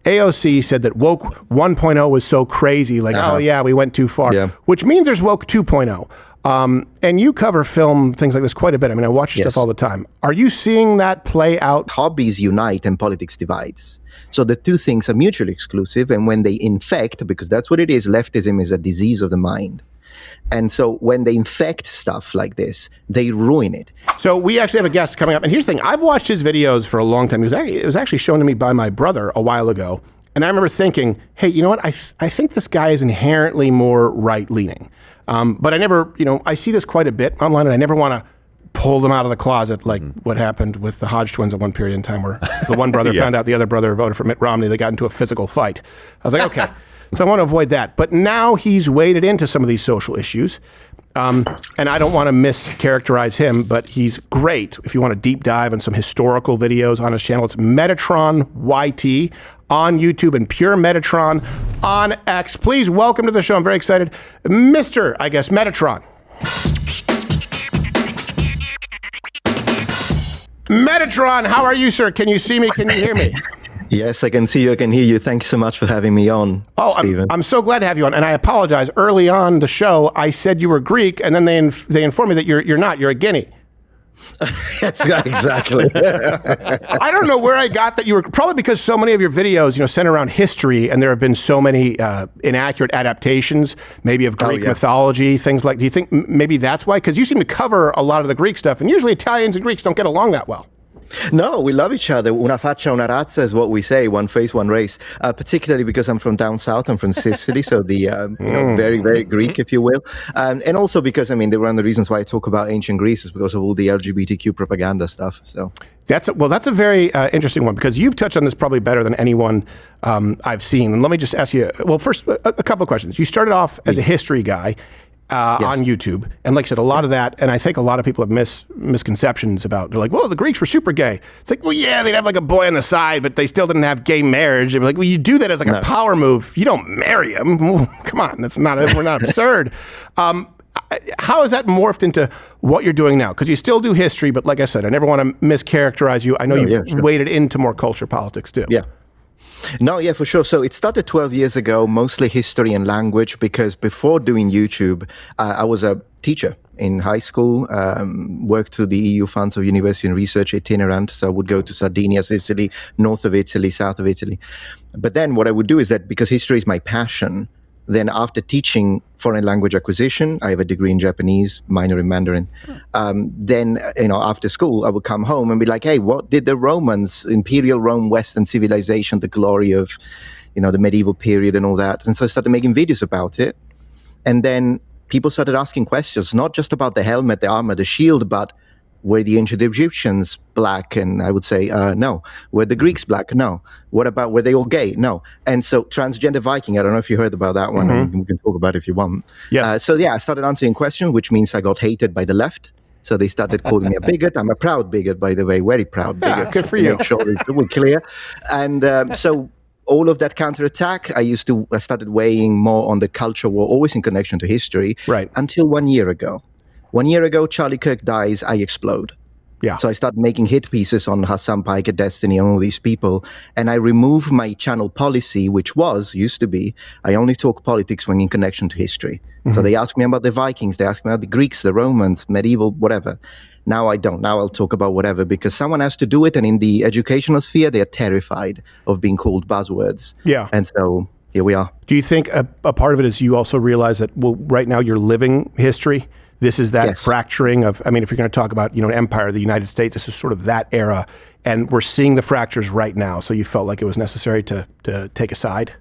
AOC said that woke 1.0 was so crazy, like, oh yeah, we went too far, which means there's woke 2.0. And you cover film, things like this quite a bit. I mean, I watch your stuff all the time. Are you seeing that play out? Hobbies unite and politics divides. So the two things are mutually exclusive. And when they infect, because that's what it is, leftism is a disease of the mind. And so when they infect stuff like this, they ruin it. So we actually have a guest coming up. And here's the thing. I've watched his videos for a long time. It was actually shown to me by my brother a while ago. And I remember thinking, hey, you know what? I think this guy is inherently more right-leaning. But I never, I see this quite a bit online, and I never want to pull them out of the closet like what happened with the Hodge twins at one period in time where the one brother found out the other brother voted for Mitt Romney. They got into a physical fight. I was like, okay. So I want to avoid that. But now he's waded into some of these social issues. And I don't want to mischaracterize him, but he's great. If you want to deep dive on some historical videos on his channel, it's Metatron YT on YouTube and Pure Metatron on X. Please welcome to the show. I'm very excited. Mr. Metatron. Metatron, how are you, sir? Can you see me? Can you hear me? Yes, I can see you. I can hear you. Thank you so much for having me on, Stephen. I'm so glad to have you on. And I apologize. Early on the show, I said you were Greek, and then they informed me that you're not. You're a Guinea. That's exactly. I don't know where I got that you were. Probably because so many of your videos, center around history, and there have been so many inaccurate adaptations, maybe of Greek mythology, things like. Do you think maybe that's why? Because you seem to cover a lot of the Greek stuff, and usually Italians and Greeks don't get along that well. No, we love each other. Una faccia, una razza is what we say. One face, one race. Particularly because I'm from down south. I'm from Sicily, so the very, very Greek, if you will. And also because, one of the reasons why I talk about ancient Greece is because of all the LGBTQ propaganda stuff. So that's a very interesting one, because you've touched on this probably better than anyone I've seen. And let me just ask you, well, first, a couple of questions. You started off as a history guy. On YouTube. And like I said, a lot of that, and I think a lot of people have misconceptions about, they're like, well, the Greeks were super gay. It's like, well, yeah, they'd have like a boy on the side, but they still didn't have gay marriage. They'd be like, well, you do that as like a power move. You don't marry him. Come on, we're not absurd. How has that morphed into what you're doing now? Because you still do history, but like I said, I never want to mischaracterize you. I know you've waded into more culture politics too. Yeah. No, yeah, for sure. So it started 12 years ago, mostly history and language, because before doing YouTube, I was a teacher in high school, worked through the EU funds of university and research, itinerant. So I would go to Sardinia, Sicily, north of Italy, south of Italy. But then what I would do is that because history is my passion, then after teaching foreign language acquisition, I have a degree in Japanese, minor in Mandarin. Then, after school, I would come home and be like, hey, what did the Romans, Imperial Rome, Western civilization, the glory of, the medieval period and all that. And so I started making videos about it. And then people started asking questions, not just about the helmet, the armor, the shield, but were the ancient Egyptians black? And I would say, no. Were the Greeks black? No. What about, were they all gay? No. And so Transgender Viking, I don't know if you heard about that one. We can talk about it if you want. Yes. I started answering questions, which means I got hated by the left. So they started calling me a bigot. I'm a proud bigot, by the way, very proud bigot. Yeah, good for you. Make sure we're clear. And so all of that counterattack, I started weighing more on the culture war, always in connection to history, right? Until 1 year ago. 1 year ago, Charlie Kirk dies, I explode. Yeah. So I started making hit pieces on Hassan Pike, Destiny, and all these people. And I removed my channel policy, which used to be, I only talk politics when in connection to history. So they asked me about the Vikings, they asked me about the Greeks, the Romans, medieval, whatever. Now I don't. Now I'll talk about whatever, because someone has to do it. And in the educational sphere, they are terrified of being called buzzwords. Yeah. And so here we are. Do you think a part of it is you also realize that, well, right now you're living history? This is that fracturing of, if you're going to talk about, empire, the United States, this is sort of that era. And we're seeing the fractures right now. So you felt like it was necessary to take a side?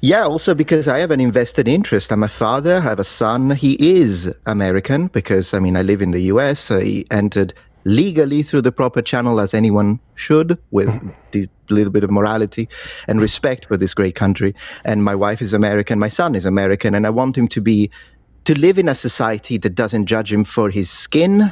Yeah, also because I have an invested interest. I'm a father, I have a son. He is American because, I live in the US. I entered legally through the proper channel as anyone should, with a little bit of morality and respect for this great country. And my wife is American, my son is American, and I want him to live in a society that doesn't judge him for his skin,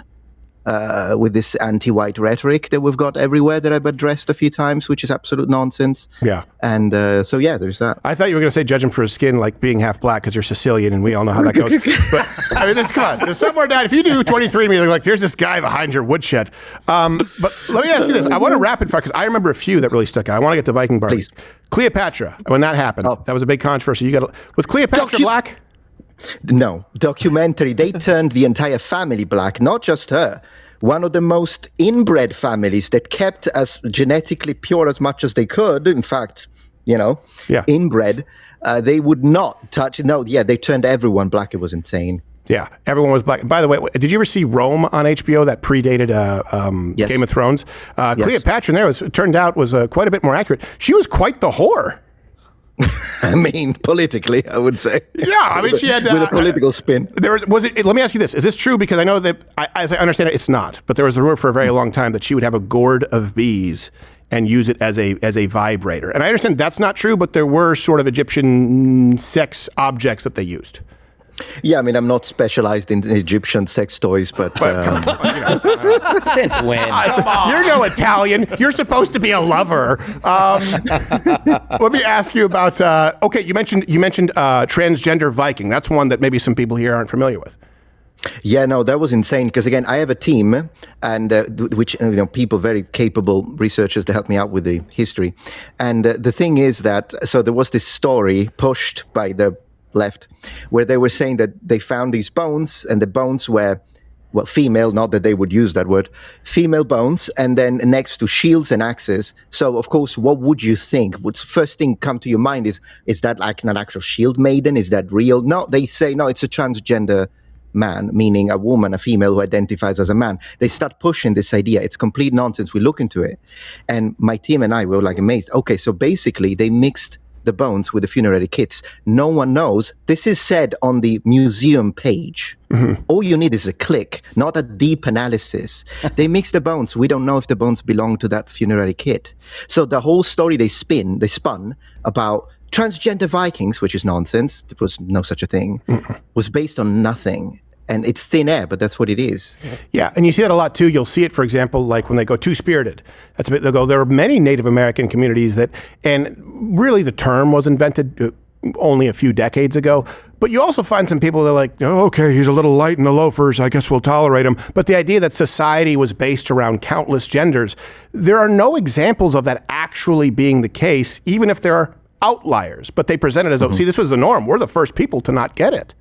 with this anti-white rhetoric that we've got everywhere that I've addressed a few times, which is absolute nonsense. Yeah. And so, yeah, there's that. I thought you were going to say judge him for his skin, like being half black because you're Sicilian, and we all know how that goes. But, I mean, come on. There's somewhere down. If you do 23andMe, you're like, there's this guy behind your woodshed. But let me ask you this. I want to rapid fire, because I remember a few that really stuck out. I want to get to Viking Barbie. Please. Cleopatra, when that happened, that was a big controversy. Was Cleopatra black? No. Documentary. They turned the entire family black, not just her. One of the most inbred families that kept as genetically pure as much as they could. In fact, inbred. They would not touch. No, yeah, they turned everyone black. It was insane. Yeah, everyone was black. By the way, did you ever see Rome on HBO that predated Yes. Game of Thrones? Yes. Cleopatra in there turned out was quite a bit more accurate. She was quite the whore. I mean, politically, I would say. Yeah, I mean, she had with a political spin. Let me ask you this: is this true? Because I know that, as I understand it, it's not. But there was a rumor for a very long time that she would have a gourd of bees and use it as a vibrator. And I understand that's not true, but there were sort of Egyptian sex objects that they used. Yeah, I mean, I'm not specialized in Egyptian sex toys, but come on, since when? You're no Italian. You're supposed to be a lover. Let me ask you about. Okay, you mentioned Transgender Viking. That's one that maybe some people here aren't familiar with. Yeah, no, that was insane. Because again, I have a team, and which people, very capable researchers, to help me out with the history. And the thing is that there was this story pushed by the left, where they were saying that they found these bones, and the bones were, well, female, not that they would use that word, female bones, and then next to shields and axes. So, of course, what would you think? What's first thing come to your mind is that like an actual shield maiden? Is that real? No, they say, no, it's a transgender man, meaning a woman, a female who identifies as a man. They start pushing this idea. It's complete nonsense. We look into it. And my team and I were like amazed. Okay, so basically they mixed the bones with the funerary kits. No one knows. This is said on the museum page. Mm-hmm. All you need is a click, not a deep analysis. They mix the bones. We don't know if the bones belong to that funerary kit. So the whole story they spun about transgender Vikings, which is nonsense, there was no such a thing, was based on nothing. And it's thin air, but that's what it is. Yeah, and you see that a lot too. You'll see it, for example, like when they go two-spirited. They'll go, there are many Native American communities that, and really the term was invented only a few decades ago, but you also find some people that are like, oh, okay, he's a little light in the loafers, I guess we'll tolerate him. But the idea that society was based around countless genders, there are no examples of that actually being the case, even if there are outliers. But they present it as, see, this was the norm. We're the first people to not get it.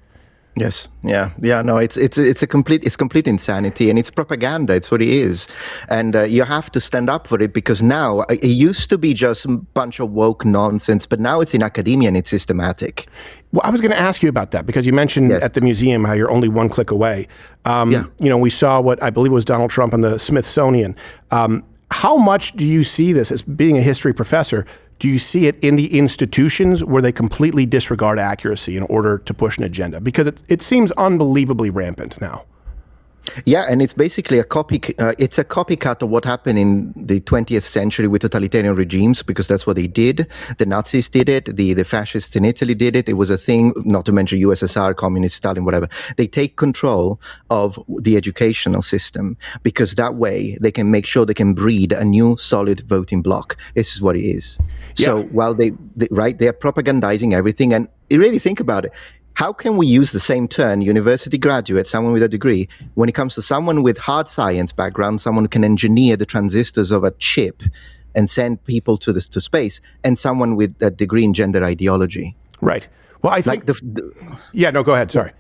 Yes. Yeah. No, it's complete insanity, and it's propaganda. It's what it is. And you have to stand up for it, because now it used to be just a bunch of woke nonsense, but now it's in academia and it's systematic. Well, I was going to ask you about that, because you mentioned at the museum how you're only one click away. We saw what I believe was Donald Trump on the Smithsonian. How much do you see this, as being a history professor? Do you see it in the institutions where they completely disregard accuracy in order to push an agenda? Because it seems unbelievably rampant now. Yeah, and it's basically a copycat of what happened in the 20th century with totalitarian regimes, because that's what they did. The Nazis did it. The fascists in Italy did it. It was a thing, not to mention USSR, communist, Stalin, whatever. They take control of the educational system, because that way they can make sure they can breed a new solid voting bloc. This is what it is. Yeah. So while they are propagandizing everything, and you really think about it, how can we use the same term, university graduate, someone with a degree, when it comes to someone with hard science background, someone who can engineer the transistors of a chip and send people to space, and someone with a degree in gender ideology? Right. Well, I think... go ahead. Sorry.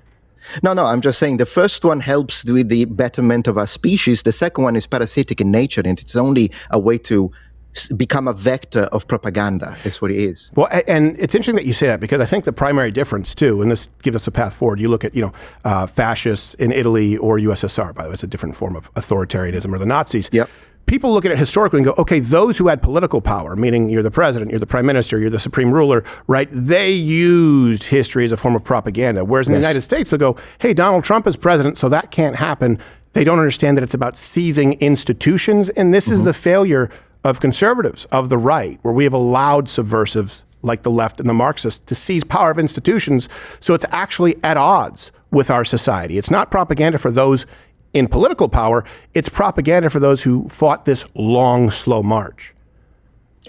No, I'm just saying the first one helps with the betterment of our species. The second one is parasitic in nature, and it's only a way to become a vector of propaganda. Is what it is. Well, and it's interesting that you say that, because I think the primary difference too, and this gives us a path forward. You look at fascists in Italy or USSR. By the way, it's a different form of authoritarianism, or the Nazis. Yep. People look at it historically and go, okay, those who had political power, meaning you're the president, you're the prime minister, you're the supreme ruler, right? They used history as a form of propaganda. Whereas in the United States, they'll go, hey, Donald Trump is president, so that can't happen. They don't understand that it's about seizing institutions, and this is the failure of conservatives, of the right, where we have allowed subversives like the left and the Marxists to seize power of institutions. So it's actually at odds with our society. It's not propaganda for those in political power. It's propaganda for those who fought this long, slow march.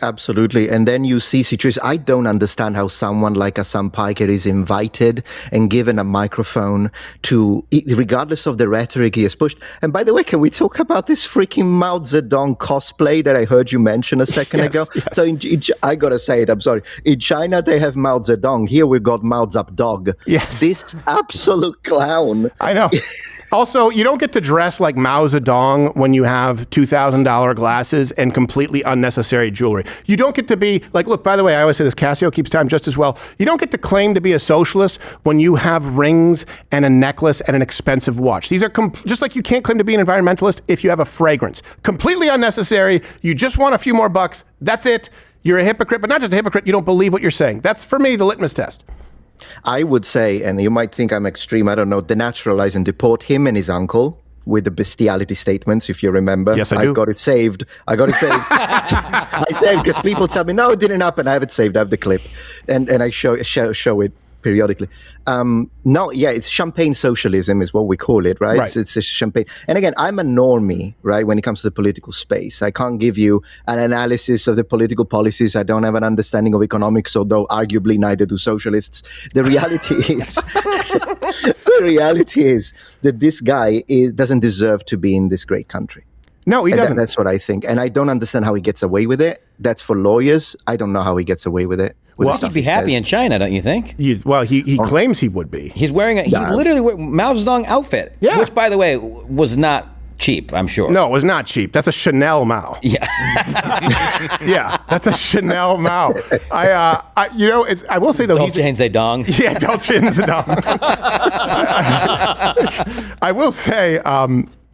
Absolutely. And then you see situations. I don't understand how someone like Assam Piker is invited and given a microphone to, regardless of the rhetoric he has pushed. And by the way, can we talk about this freaking Mao Zedong cosplay that I heard you mention a second ago? Yes. So I got to say it, I'm sorry. In China, they have Mao Zedong. Here we've got Mao Zedong. Yes. This absolute clown. I know. Also, you don't get to dress like Mao Zedong when you have $2,000 glasses and completely unnecessary jewelry. You don't get to be like, look, by the way, I always say this, Casio keeps time just as well. You don't get to claim to be a socialist when you have rings and a necklace and an expensive watch. These are just like you can't claim to be an environmentalist if you have a fragrance. Completely unnecessary. You just want a few more bucks. That's it. You're a hypocrite, but not just a hypocrite. You don't believe what you're saying. That's, for me, the litmus test. I would say, and you might think I'm extreme, I don't know, denaturalize and deport him and his uncle with the bestiality statements, if you remember. Yes, I do. I've got it saved. I saved because people tell me, no, it didn't happen. I have it saved. I have the clip. And I show it periodically. It's champagne socialism is what we call it, right? Right. It's a champagne. And again, I'm a normie, right, when it comes to the political space. I can't give you an analysis of the political policies. I don't have an understanding of economics, although arguably neither do socialists. The reality is that this guy doesn't deserve to be in this great country. No, he doesn't. That's what I think. And I don't understand how he gets away with it. That's for lawyers. I don't know how he gets away with it. Well, he'd be happy in China, don't you think? He claims he would be. He's wearing he literally wears Mao Zedong outfit, which, by the way, was not cheap, I'm sure. No, it was not cheap. That's a Chanel Mao. Yeah. Yeah, that's a Chanel Mao. I will say though, Dolce and Zedong. Yeah, Dolce and Zedong. I will say,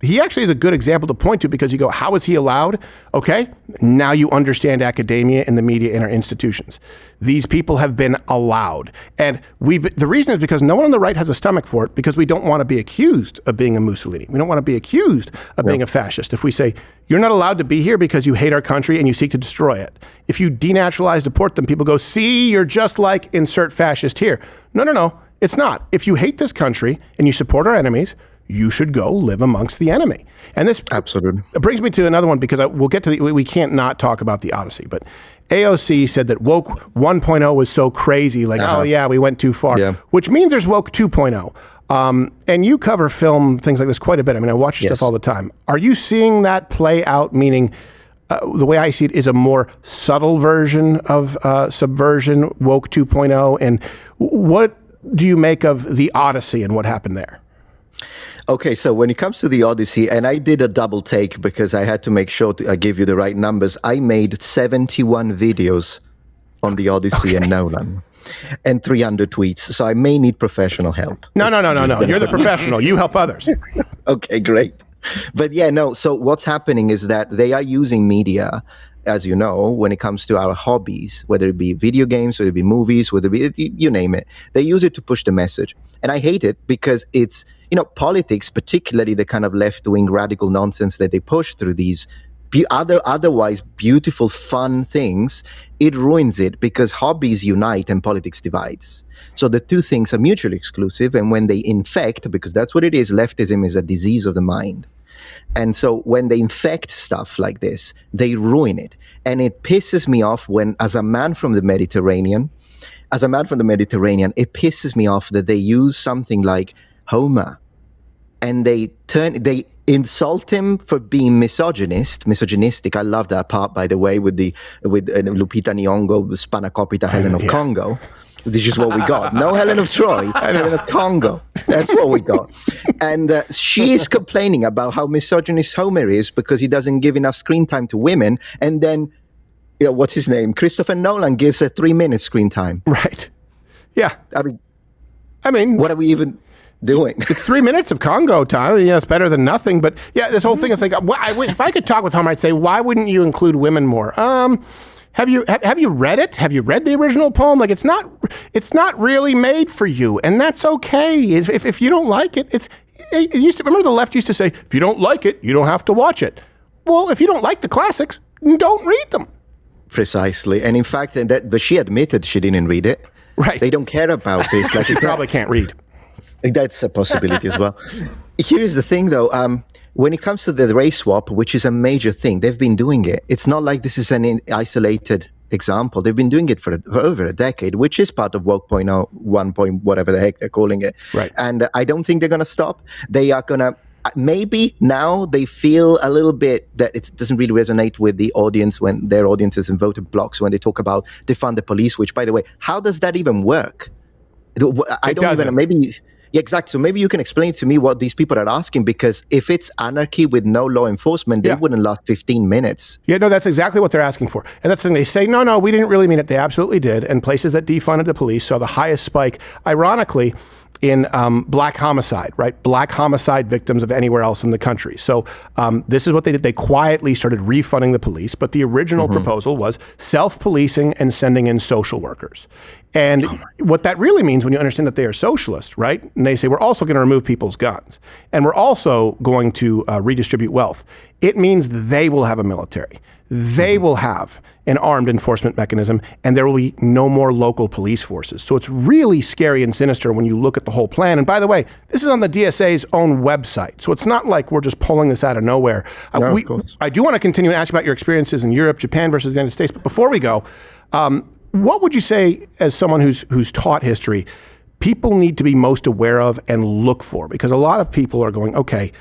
he actually is a good example to point to because you go, how is he allowed? Okay, now you understand academia and the media and our institutions. These people have been allowed. And the reason is because no one on the right has a stomach for it because we don't want to be accused of being a Mussolini. We don't want to be accused of being a fascist. If we say, you're not allowed to be here because you hate our country and you seek to destroy it. If you denaturalize, deport them, people go, see, you're just like insert fascist here. No, it's not. If you hate this country and you support our enemies, you should go live amongst the enemy. And this absolutely brings me to another one because we'll get to we can't not talk about the Odyssey. But AOC said that woke 1.0 was so crazy, like, oh yeah, we went too far, which means there's woke 2.0. And you cover film, things like this quite a bit. I mean, I watch your stuff all the time. Are you seeing that play out, meaning the way I see it is a more subtle version of subversion, woke 2.0? And what do you make of the Odyssey and what happened there? Okay, so when it comes to the Odyssey, and I did a double take because I had to make sure I give you the right numbers. I made 71 videos on the Odyssey and Nolan and 300 tweets. So I may need professional help. No. You're the professional. You help others. Okay, great. But yeah, no. So what's happening is that they are using media, as you know, when it comes to our hobbies, whether it be video games, whether it be movies, whether it be, you name it. They use it to push the message. And I hate it because it's, politics, particularly the kind of left-wing radical nonsense that they push through these otherwise beautiful, fun things, it ruins it because hobbies unite and politics divides. So the two things are mutually exclusive. And when they infect, because that's what it is, leftism is a disease of the mind. And so when they infect stuff like this, they ruin it. And it pisses me off when, as a man from the Mediterranean, it pisses me off that they use something like Homer and they insult him for being misogynistic. I love that part, by the way, with Lupita Nyong'o, Spanakopita, Helen of Congo. This is what we got. No Helen of Troy, Helen of Congo. That's what we got. And she is complaining about how misogynist Homer is because he doesn't give enough screen time to women. And then, what's his name? Christopher Nolan gives a 3-minute screen time. Right. Yeah. I mean, what are we even doing? It's 3 minutes of Congo time. Yeah, it's better than nothing. But yeah, this whole thing is like, if I could talk with Homer, I'd say, why wouldn't you include women more? Have you read it? Have you read the original poem? Like, it's not really made for you, and that's okay. If you don't like it, remember the left used to say, if you don't like it, you don't have to watch it. Well, if you don't like the classics, don't read them. Precisely. And in fact, but she admitted she didn't read it. Right. They don't care about this. She probably can't read. That's a possibility as well. Here's the thing, though. When it comes to the race swap, which is a major thing, they've been doing it. It's not like this is an isolated example. They've been doing it for over a decade, which is part of woke 1 point, whatever the heck they're calling it. Right. And I don't think they're going to stop. They are going to. Maybe now they feel a little bit that it doesn't really resonate with the audience when their audiences in voted blocks when they talk about defund the police, which, by the way, how does that even work? I don't even, maybe, yeah, exactly. So maybe you can explain to me what these people are asking, because if it's anarchy with no law enforcement, they wouldn't last 15 minutes. Yeah, no, that's exactly what they're asking for. And that's the thing. They say, no, we didn't really mean it. They absolutely did. And places that defunded the police saw the highest spike, ironically, in black homicide, right? Black homicide victims of anywhere else in the country. So this is what they did. They quietly started refunding the police, but the original proposal was self-policing and sending in social workers. And what that really means when you understand that they are socialist, right? And they say, we're also going to remove people's guns. And we're also going to redistribute wealth. It means they will have a military. They will have an armed enforcement mechanism, and there will be no more local police forces. So it's really scary and sinister when you look at the whole plan. And by the way, this is on the DSA's own website. So it's not like we're just pulling this out of nowhere. No, of course. I do want to continue and ask you about your experiences in Europe, Japan versus the United States. But before we go, what would you say, as someone who's taught history, people need to be most aware of and look for? Because a lot of people are going, okay,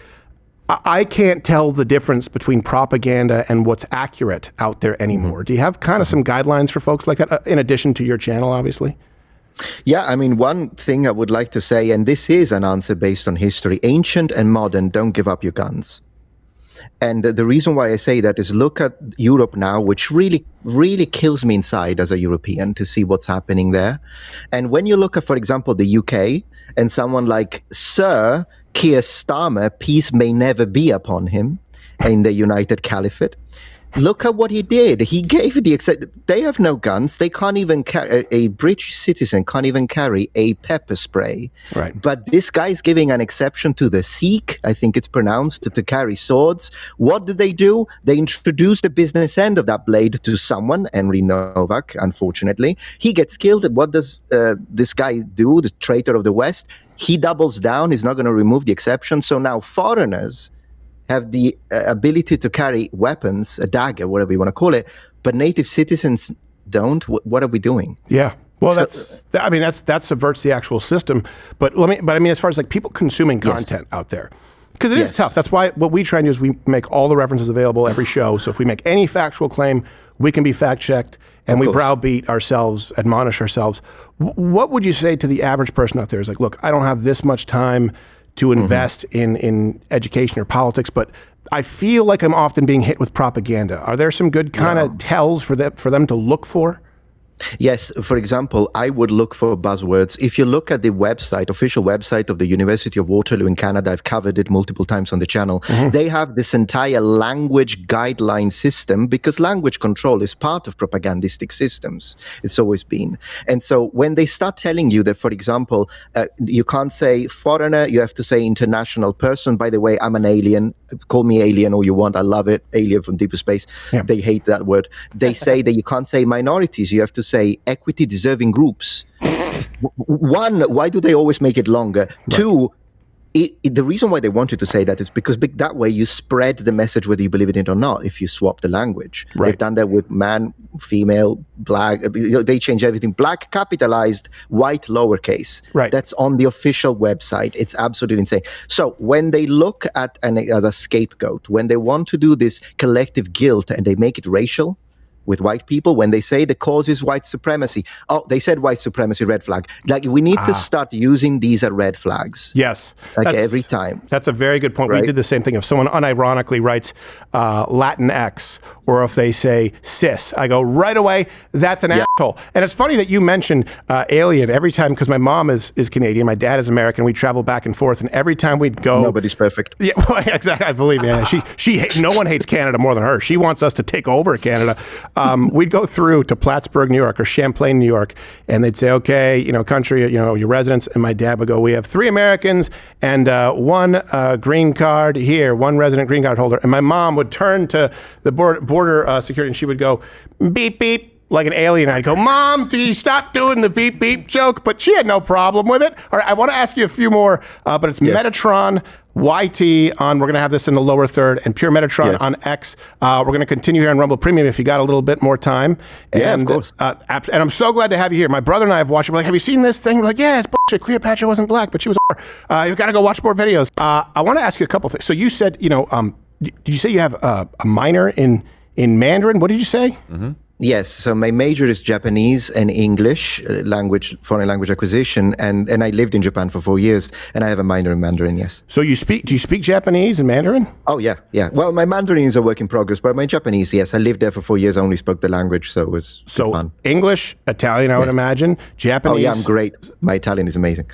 I can't tell the difference between propaganda and what's accurate out there anymore. Do you have kind of some guidelines for folks like that, in addition to your channel, obviously? Yeah, I mean, one thing I would like to say, and this is an answer based on history, ancient and modern, don't give up your guns. And the reason why I say that is look at Europe now, which really, really kills me inside as a European to see what's happening there. And when you look at, for example, the UK and someone like Sir Keir Starmer, peace may never be upon him, in the United Caliphate. Look at what he did. He gave they have no guns. They can't even carry, a British citizen can't even carry a pepper spray. Right. But this guy is giving an exception to the Sikh, I think it's pronounced, to carry swords. What did they do? They introduced the business end of that blade to someone, Henry Novak, unfortunately. He gets killed. What does this guy do, the traitor of the West? He doubles down. He's not going to remove the exception. So now foreigners have the ability to carry weapons, a dagger, whatever you want to call it, but native citizens don't. What are we doing? Yeah. Well, that subverts the actual system. But as far as like people consuming content out there, because it is tough. That's why what we try and do is we make all the references available every show. So if we make any factual claim, we can be fact checked, and we browbeat ourselves, admonish ourselves. What would you say to the average person out there? Is like, look, I don't have this much time to invest in education or politics, but I feel like I'm often being hit with propaganda. Are there some good kind of tells for them to look for? Yes, for example, I would look for buzzwords. If you look at the website, official website of the University of Waterloo in Canada, I've covered it multiple times on the channel. They have this entire language guideline system, because language control is part of propagandistic systems. It's always been. And so when they start telling you that, for example, you can't say foreigner, you have to say international person. By the way, I'm an alien. Call me alien all you want. I love it. Alien from deeper space. Yeah. They hate that word. They say that you can't say minorities. You have to say equity deserving groups. One, why do they always make it longer? Right. Two, the reason why they wanted to say that is because that way you spread the message whether you believe in it or not if you swap the language. Right. They've done that with man, female, black. They change everything. Black capitalized, white lowercase. Right. That's on the official website. It's absolutely insane. So when they look at as a scapegoat, when they want to do this collective guilt and they make it racial, with white people, when they say the cause is white supremacy. Oh, they said white supremacy, red flag. Like, we need to start using these as red flags. Yes. Like every time. That's a very good point. Right? We did the same thing. If someone unironically writes Latinx, or if they say cis, I go right away, that's an asshole. And it's funny that you mentioned alien every time, because my mom is Canadian, my dad is American, we travel back and forth, and every time we'd go... Nobody's perfect. Yeah, well, exactly. I believe me. No one hates Canada more than her. She wants us to take over Canada. We'd go through to Plattsburgh, New York, or Champlain, New York, and they'd say, okay, country, your residents, and my dad would go, we have 3 Americans and one green card here, 1 resident green card holder. And my mom would turn to the border security, and she would go, beep, beep, like an alien. I'd go, Mom, do you stop doing the beep beep joke? But she had no problem with it. All right, I want to ask you a few more, but it's Metatron YT on, we're going to have this in the lower third, and Pure Metatron on X. We're going to continue here on Rumble Premium if you got a little bit more time. And, of course. And I'm so glad to have you here. My brother and I have watched it. We're like, have you seen this thing? We're like, yeah, it's bullshit. Cleopatra wasn't black, but she was a You've got to go watch more videos. I want to ask you a couple things. So you said, did you say you have a minor in Mandarin? What did you say? Mm-hmm. Yes, so my major is Japanese and English foreign language acquisition, and I lived in Japan for 4 years, and I have a minor in Mandarin, yes. So do you speak Japanese and Mandarin? Oh, yeah. Well, my Mandarin is a work in progress, but my Japanese, yes. I lived there for 4 years, I only spoke the language, so it was fun. English, Italian, I would imagine, Japanese. Oh, yeah, I'm great. My Italian is amazing.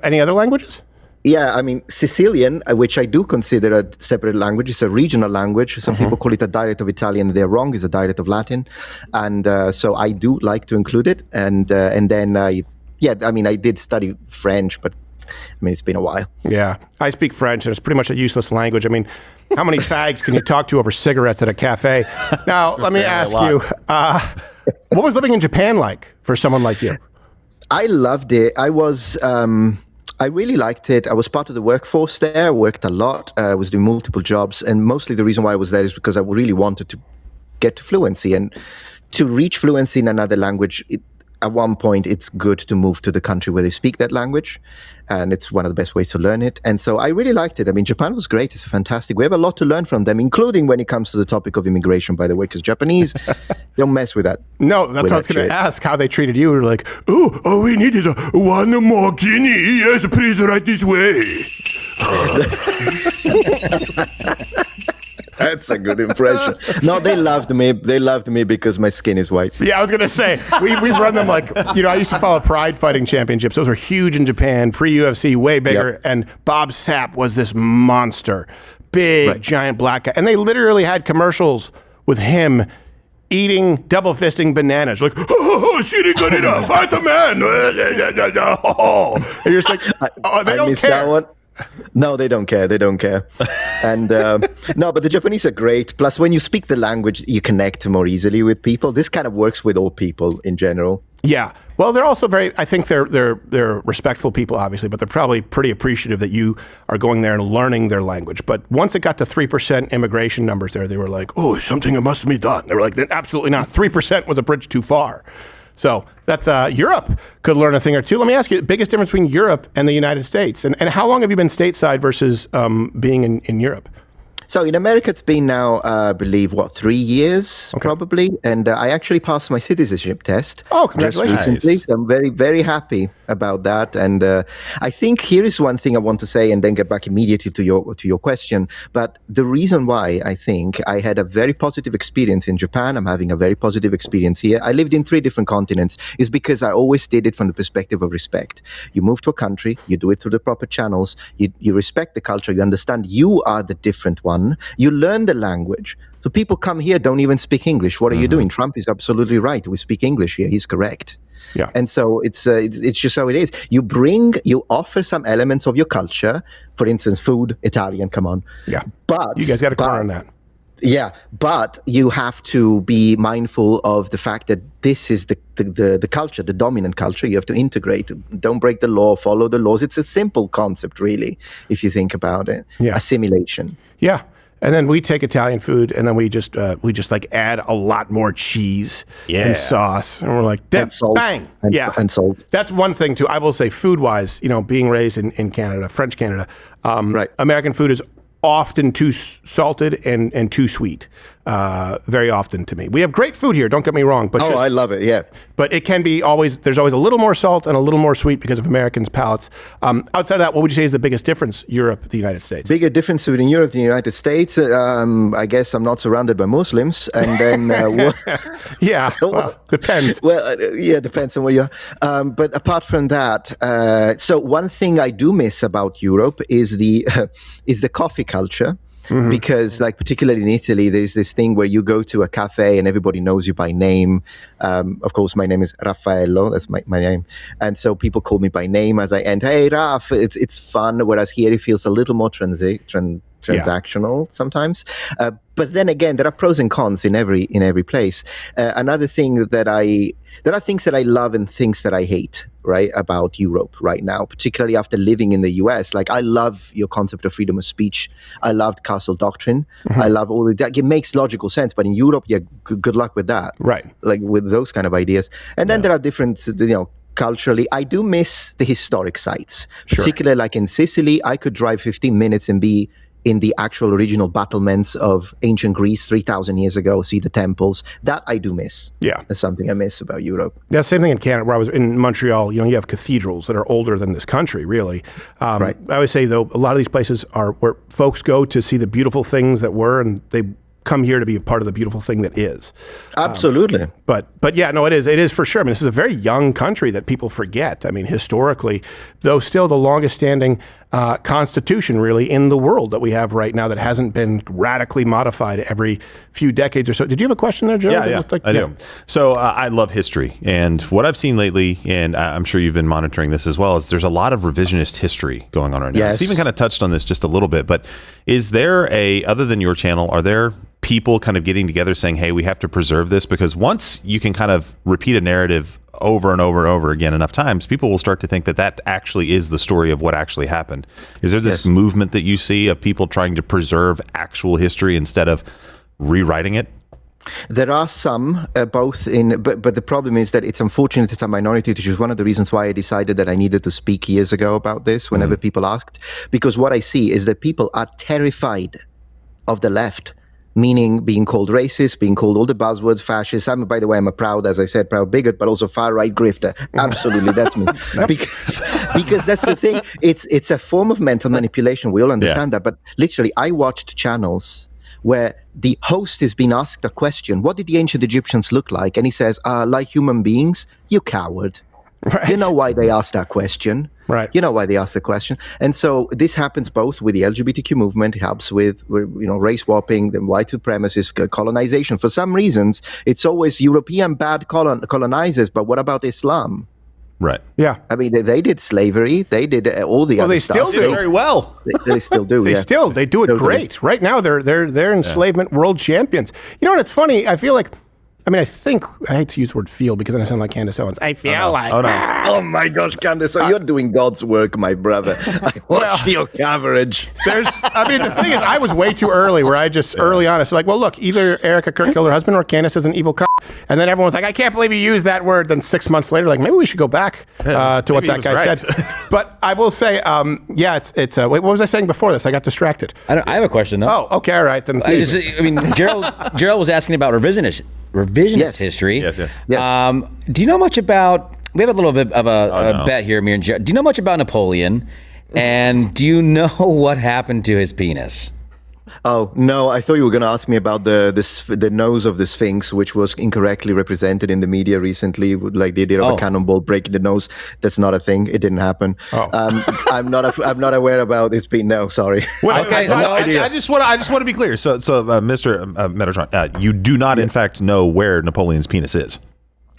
Any other languages? Yeah, I mean, Sicilian, which I do consider a separate language, it's a regional language. Some people call it a dialect of Italian. They're wrong. It's a dialect of Latin. And so I do like to include it. And then, I did study French, but it's been a while. Yeah, I speak French, and it's pretty much a useless language. I mean, how many fags can you talk to over cigarettes at a cafe? Now, let me ask you, what was living in Japan like for someone like you? I loved it. I really liked it. I was part of the workforce there. I worked a lot. I was doing multiple jobs. And mostly the reason why I was there is because I really wanted to get to fluency. And to reach fluency in another language, at one point, it's good to move to the country where they speak that language. And it's one of the best ways to learn it. And so I really liked it. I mean, Japan was great. It's fantastic. We have a lot to learn from them, including when it comes to the topic of immigration, by the way, because Japanese don't mess with that. No, that's what I was going to ask, how they treated you. We're like, oh, we needed one more guinea. Yes, please, right this way. That's a good impression. No, they loved me. They loved me because my skin is white. Yeah, I was going to say, we run them like, I used to follow Pride Fighting Championships. Those were huge in Japan, pre-UFC, way bigger. Yep. And Bob Sapp was this monster, big, giant black guy. And they literally had commercials with him eating, double fisting bananas. Like, she didn't get enough. Fight the man. And you're just like, they don't care. That one. No, they don't care. They don't care. And no, but the Japanese are great. Plus, when you speak the language, you connect more easily with people. This kind of works with all people in general. Yeah. Well, they're also I think they're respectful people, obviously, but they're probably pretty appreciative that you are going there and learning their language. But once it got to 3% immigration numbers there, they were like, oh, something must be done. They were like, absolutely not. 3% was a bridge too far. So that's Europe could learn a thing or two. Let me ask you, the biggest difference between Europe and the United States, and how long have you been stateside versus being in Europe? So in America, it's been now, I believe, 3 years probably. And I actually passed my citizenship test. Oh, congratulations. Just recently. So I'm very, very happy about that. And I think here is one thing I want to say and then get back immediately to your question. But the reason why I think I had a very positive experience in Japan, I'm having a very positive experience here. I lived in 3 different continents, is because I always did it from the perspective of respect. You move to a country, you do it through the proper channels, you respect the culture, you understand you are the different one. You learn the language. So people come here, don't even speak English. What are you doing? Trump is absolutely right. We speak English here. He's correct. Yeah. And so it's just how it is. You offer some elements of your culture. For instance, food, Italian, come on. Yeah. But you guys got to corner on that. Yeah, but you have to be mindful of the fact that this is the culture, the dominant culture. You have to integrate. Don't break the law, follow the laws. It's a simple concept, really, if you think about it. Yeah. Assimilation. Yeah. And then we take Italian food and then we just like add a lot more cheese and sauce. And we're like, bang. And salt. That's one thing too. I will say food-wise, being raised in Canada, French Canada, American food is often too salted and too sweet, very often to me. We have great food here, don't get me wrong. But I love it, yeah. But it can be there's always a little more salt and a little more sweet because of Americans' palates. Outside of that, what would you say is the biggest difference, Europe, the United States? Bigger difference between Europe and the United States? I guess I'm not surrounded by Muslims. And then... yeah, well, depends. Well, depends on where you are. But apart from that, so one thing I do miss about Europe is the coffee culture. Mm-hmm. Because, like, particularly in Italy, there's this thing where you go to a cafe and everybody knows you by name. Of course, my name is Raffaello. That's my name. And so people call me by name as I enter. Hey, Raf, it's fun. Whereas here it feels a little more transactional sometimes. But then again, there are pros and cons in every place. Another thing there are things that I love and things that I hate, right, about Europe right now, particularly after living in the US. Like, I love your concept of freedom of speech. I loved castle doctrine. I love all of that. It makes logical sense. But in Europe, good luck with that. Right. Like with those kind of ideas. And then there are different, culturally, I do miss the historic sites, particularly like in Sicily. I could drive 15 minutes and be in the actual original battlements of ancient Greece 3,000 years ago, see the temples. That I do miss. Yeah. That's something I miss about Europe. Yeah, same thing in Canada, where I was in Montreal. You have cathedrals that are older than this country, really. Right. I always say, though, a lot of these places are where folks go to see the beautiful things that were, and they come here to be a part of the beautiful thing that is. Absolutely. But yeah, no, it is for sure. I mean, this is a very young country that people forget. I mean, historically, though still the longest standing constitution really in the world that we have right now that hasn't been radically modified every few decades or so. Did you have a question there, Joe? Yeah, I do. So I love history. And what I've seen lately, and I'm sure you've been monitoring this as well, is there's a lot of revisionist history going on right now. Yes. Stephen kind of touched on this just a little bit, but is there other than your channel, are there people kind of getting together saying, hey, we have to preserve this? Because once you can kind of repeat a narrative over and over and over again enough times, people will start to think that actually is the story of what actually happened. Is there this movement that you see of people trying to preserve actual history instead of rewriting it? There are some, both in, but the problem is that it's unfortunate it's a minority, which is one of the reasons why I decided that I needed to speak years ago about this whenever people asked. Because what I see is that people are terrified of the left, meaning being called racist, being called all the buzzwords, fascist. By the way, I'm a proud bigot, but also far-right grifter. Absolutely, that's me. Because that's the thing. It's a form of mental manipulation. We all understand that. But literally, I watched channels where the host is being asked a question. What did the ancient Egyptians look like? And he says, like human beings, you coward. Right. You know why they asked that question. Right. You know why they asked the question. And so this happens both with the LGBTQ movement. It helps with race swapping, the white supremacists, colonization. For some reasons, it's always European bad colonizers. But what about Islam? Right. Yeah. I mean, they did slavery. They did all the other stuff. Well, they still do very well. They still do. They do it great. Right now, they're enslavement world champions. And it's funny. I feel like. I hate to use the word feel because then I sound like Candace Owens. I feel like. Oh my gosh, Candace, you're doing God's work, my brother. I watched your coverage. The thing is, I was way too early where I just early on, it's like, well, look, either Erica Kirk killed her husband or Candace is an evil c***. And then everyone's like, I can't believe you used that word. Then 6 months later, like, maybe we should go back to what that guy said. But I will say, it's wait, what was I saying before this? I got distracted. I have a question, though. Oh, okay, all right. Then Gerald was asking about revisionist history. Yes. Do you know much about? We have a little bit of a bet here, me and Gerald. Do you know much about Napoleon? And do you know what happened to his penis? Oh, no, I thought you were going to ask me about the nose of the Sphinx, which was incorrectly represented in the media recently, like the idea of a cannonball breaking the nose. That's not a thing. It didn't happen. I'm not aware about this being. No, sorry. Well, okay, I just want to be clear. So Mr. Metatron, you do not, in fact, know where Napoleon's penis is.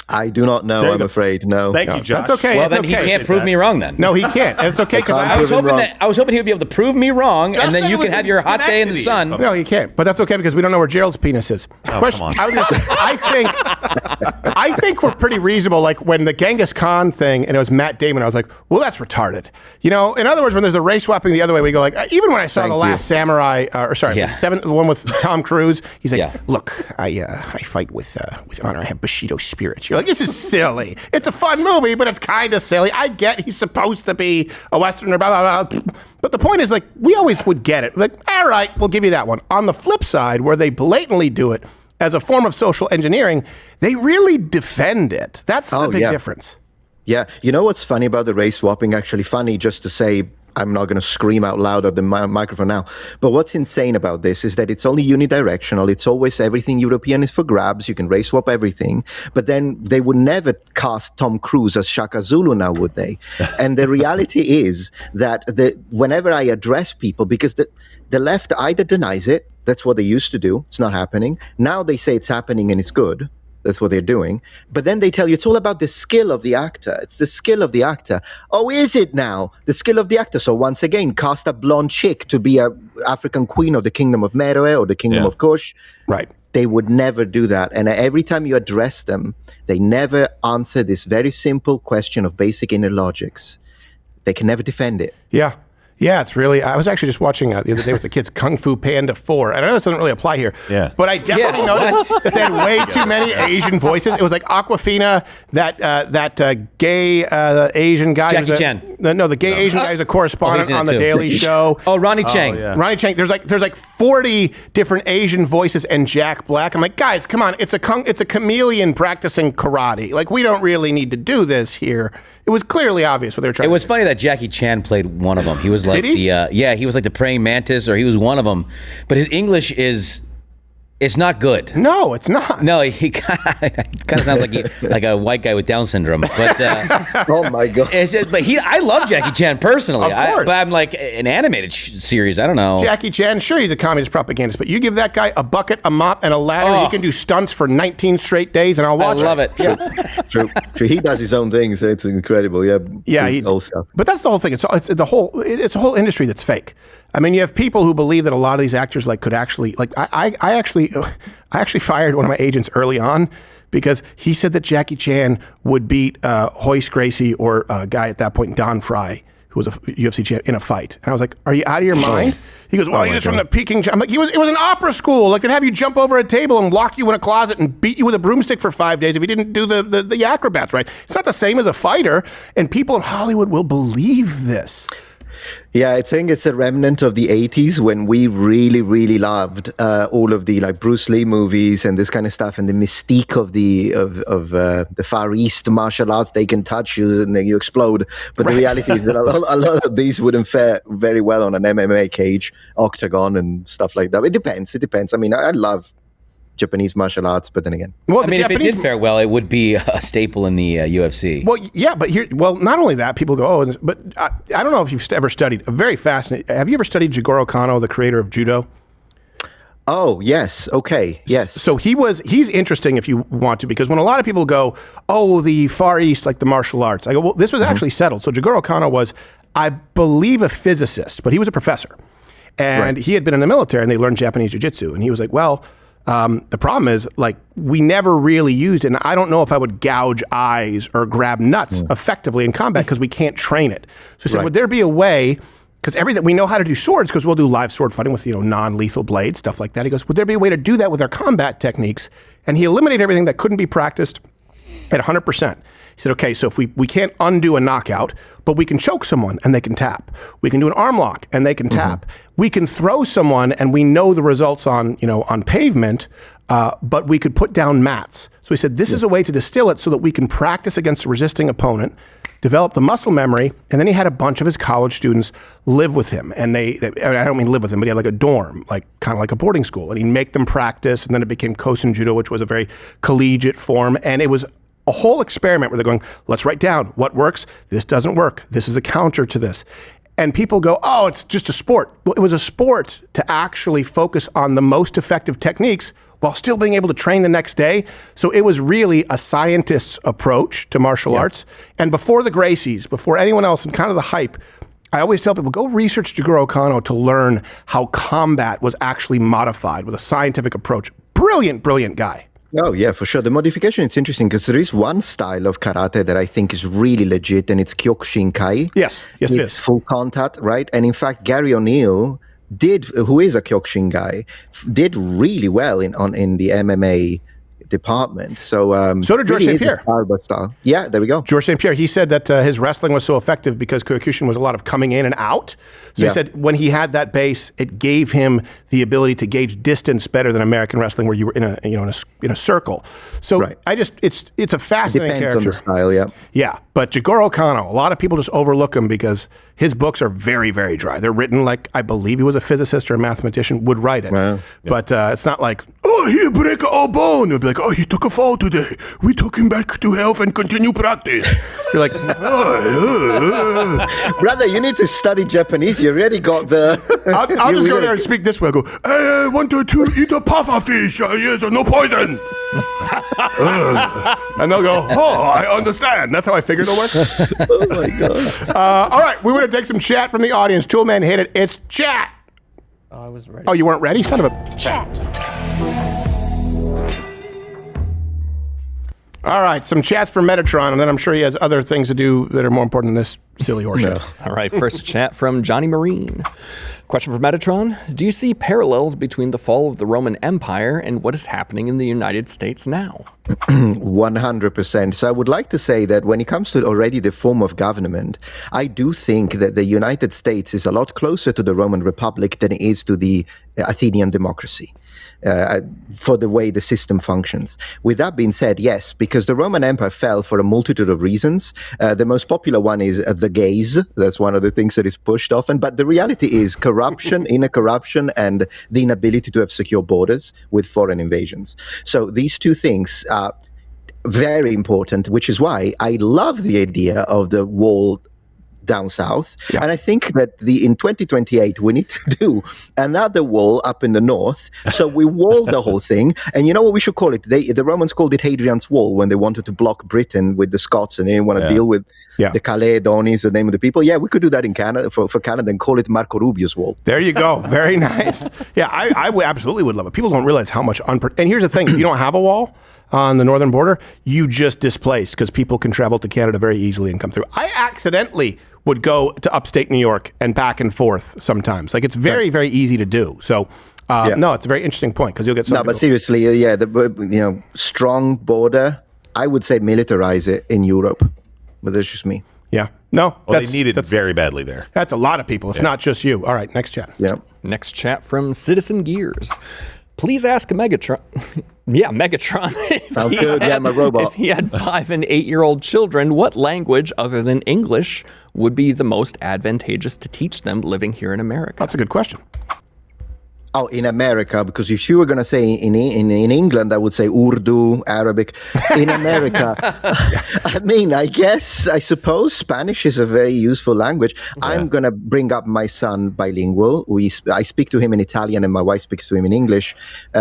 I do not know, I'm afraid. No. Thank you, Josh. That's okay. Well, then he can't prove me wrong then. No, he can't. And it's okay because I was hoping he would be able to prove me wrong, and then you can have your hot day in the sun. No, he can't. But that's okay because we don't know where Gerald's penis is. Question. Come on. I was going to say, I think we're pretty reasonable. Like when the Genghis Khan thing and it was Matt Damon, I was like, well, that's retarded. In other words, when there's a race swapping the other way, we go like, even when I saw The Last Samurai, the one with Tom Cruise, he's like, look, I fight with honor. I have Bushido spirit. You're like, this is silly. It's a fun movie, but it's kind of silly. I get he's supposed to be a Westerner, blah, blah, blah. But the point is, like, we always would get it. Like, all right, we'll give you that one. On the flip side, where they blatantly do it as a form of social engineering, they really defend it. That's the big difference. Yeah. You know what's funny about the race swapping? Actually funny, just to say, I'm not going to scream out loud at the microphone now. But what's insane about this is that it's only unidirectional. It's always everything European is for grabs. You can race swap everything. But then they would never cast Tom Cruise as Shaka Zulu now, would they? And the reality is that whenever I address people, because the left either denies it, that's what they used to do. It's not happening. Now they say it's happening and it's good. That's what they're doing. But then they tell you it's all about the skill of the actor. It's the skill of the actor. Oh, is it now? The skill of the actor. So once again, cast a blonde chick to be a African queen of the Kingdom of Meroe or the Kingdom of Kush. Right. They would never do that. And every time you address them, they never answer this very simple question of basic inner logics. They can never defend it. Yeah. Yeah, it's really. I was actually just watching the other day with the kids Kung Fu Panda 4. And I know this doesn't really apply here. Yeah. But I definitely noticed that they had way too many Asian voices. It was like Awkwafina, that gay Asian guy. Jackie Chan. The gay Asian guy who's a correspondent on The Daily Show. Oh, Ronnie Chang. Yeah. Ronnie Chang. There's like 40 different Asian voices and Jack Black. I'm like, guys, come on. It's a chameleon practicing karate. Like, we don't really need to do this here. It was clearly obvious what they were trying to do. It was funny that Jackie Chan played one of them. He was like he was like the praying mantis, or he was one of them. But his English is not good. No, it's not. No, he kind of sounds like a white guy with Down syndrome. But Oh my God. I love Jackie Chan personally. Of course. But I'm like an animated series. I don't know. Jackie Chan, sure, he's a communist propagandist, but you give that guy a bucket, a mop, and a ladder, he can do stunts for 19 straight days, and I'll watch it. I love it. True. He does his own things. It's incredible. Yeah. Yeah, old stuff. But that's the whole thing. It's a whole industry that's fake. I mean, you have people who believe that a lot of these actors could actually I actually fired one of my agents early on because he said that Jackie Chan would beat Hoist Gracie or a guy at that point, Don Fry, who was a UFC champ, in a fight. And I was like, "Are you out of your mind?" He goes, "Well, he was from the Peking." I'm like, "It was an opera school. Like, they'd have you jump over a table and lock you in a closet and beat you with a broomstick for 5 days if you didn't do the acrobats right. It's not the same as a fighter, and people in Hollywood will believe this." Yeah, I think it's a remnant of the 80s when we really, really loved all of the Bruce Lee movies and this kind of stuff, and the mystique of the Far East martial arts. They can touch you and then you explode. But the reality is that a lot of these wouldn't fare very well on an MMA cage, octagon, and stuff like that. It depends. I mean, I love Japanese martial arts, but then again, I mean, if it did fare well, it would be a staple in the UFC. Well, yeah, but not only that, people go, but I don't know if you've ever studied. Very fascinating. Have you ever studied Jigoro Kano, the creator of judo? Oh, yes. Okay. Yes. So he's interesting if you want to, because when a lot of people go, oh, the Far East, like the martial arts, I go, well, this was actually settled. So Jigoro Kano was, I believe, a physicist, but he was a professor. And he had been in the military and they learned Japanese jiu-jitsu. And he was like, well, the problem is, we never really used it, and I don't know if I would gouge eyes or grab nuts effectively in combat because we can't train it. So he said, would there be a way, because everything we know how to do swords because we'll do live sword fighting with non-lethal blades, stuff like that. He goes, would there be a way to do that with our combat techniques? And he eliminated everything that couldn't be practiced at 100%. He said, okay, so if we can't undo a knockout, but we can choke someone and they can tap. We can do an arm lock and they can tap. We can throw someone and we know the results on pavement, but we could put down mats. So he said, this is a way to distill it so that we can practice against a resisting opponent, develop the muscle memory, and then he had a bunch of his college students live with him. And I don't mean live with him, but he had like a dorm, kind of like a boarding school. And he'd make them practice, and then it became Kosen Judo, which was a very collegiate form. And it was a whole experiment where they're going, let's write down what works. This doesn't work. This is a counter to this. And people go, oh, it's just a sport. Well, it was a sport to actually focus on the most effective techniques while still being able to train the next day. So it was really a scientist's approach to martial arts. And before the Gracies, before anyone else, and kind of the hype, I always tell people, go research Jigoro Kano to learn how combat was actually modified with a scientific approach. Brilliant, brilliant guy. Oh, yeah, for sure. The modification, it's interesting because there is one style of karate that I think is really legit, and it's Kyokushinkai. Yes, it is. It's full contact, right? And in fact, Gary O'Neill who is a Kyokushin guy, did really well in the MMA department. So did George St. Pierre. Style. Yeah, there we go. George St. Pierre, he said that his wrestling was so effective because Kyokushin was a lot of coming in and out. So he said when he had that base, it gave him the ability to gauge distance better than American wrestling, where you were in a circle. So it's a fascinating character. Depends on the style, yeah. Yeah, but Jigoro Kano, a lot of people just overlook him because his books are very, very dry. They're written like, I believe he was a physicist or a mathematician would write it. Wow. But it's not like, oh, he break our bone. It would be like, oh, he took a fall today. We took him back to health and continue practice. You're like, brother, you need to study Japanese. You already got the... I'll just go there and speak this way. I go, hey, 1, 2, 3, eat a puffer fish. Yes, no poison. And they'll go, oh, I understand. That's how I figured it'll work. Oh my God. All right, we want to take some chat from the audience. Toolman, hit it. It's chat. I was ready. Oh, you weren't ready? Son of a... Chat. All right, some chats for Metatron, and then I'm sure he has other things to do that are more important than this silly horseshit. All right, first chat from Johnny Marine. Question for Metatron. Do you see parallels between the fall of the Roman Empire and what is happening in the United States now? 100%. So I would like to say that when it comes to already the form of government, I do think that the United States is a lot closer to the Roman Republic than it is to the Athenian democracy. For the way the system functions. With that being said, yes, because the Roman Empire fell for a multitude of reasons. The most popular one is the gays. That's one of the things that is pushed often. But the reality is corruption, inner corruption, and the inability to have secure borders with foreign invasions. So these two things are very important, which is why I love the idea of the wall down south. Yeah. And I think that in 2028, we need to do another wall up in the north. So we wall the whole thing. And you know what we should call it? The Romans called it Hadrian's Wall when they wanted to block Britain with the Scots and they didn't want to deal with the Caledonis, the name of the people. Yeah, we could do that in Canada for Canada and call it Marco Rubio's Wall. There you go. Very nice. Yeah, I absolutely would love it. People don't realize how much and here's the thing. If you don't have a wall on the northern border, you just displaced because people can travel to Canada very easily and come through. I accidentally would go to upstate New York and back and forth sometimes. Like it's very, very easy to do. So no, it's a very interesting point because you'll get some people. But seriously, the strong border, I would say militarize it in Europe. But that's just me. Yeah. No. Well, they need it very badly there. That's a lot of people. It's not just you. All right, next chat. Yeah. Next chat from Citizen Gears. Please ask Megatron. Megatron. Sounds good. Yeah, I'm a robot. If he had 5 and 8-year-old children, what language other than English would be the most advantageous to teach them living here in America? That's a good question. Oh, in America, because if you were going to say in England, I would say Urdu, Arabic. In America, I suppose Spanish is a very useful language. Yeah. I'm going to bring up my son bilingual. I speak to him in Italian and my wife speaks to him in English.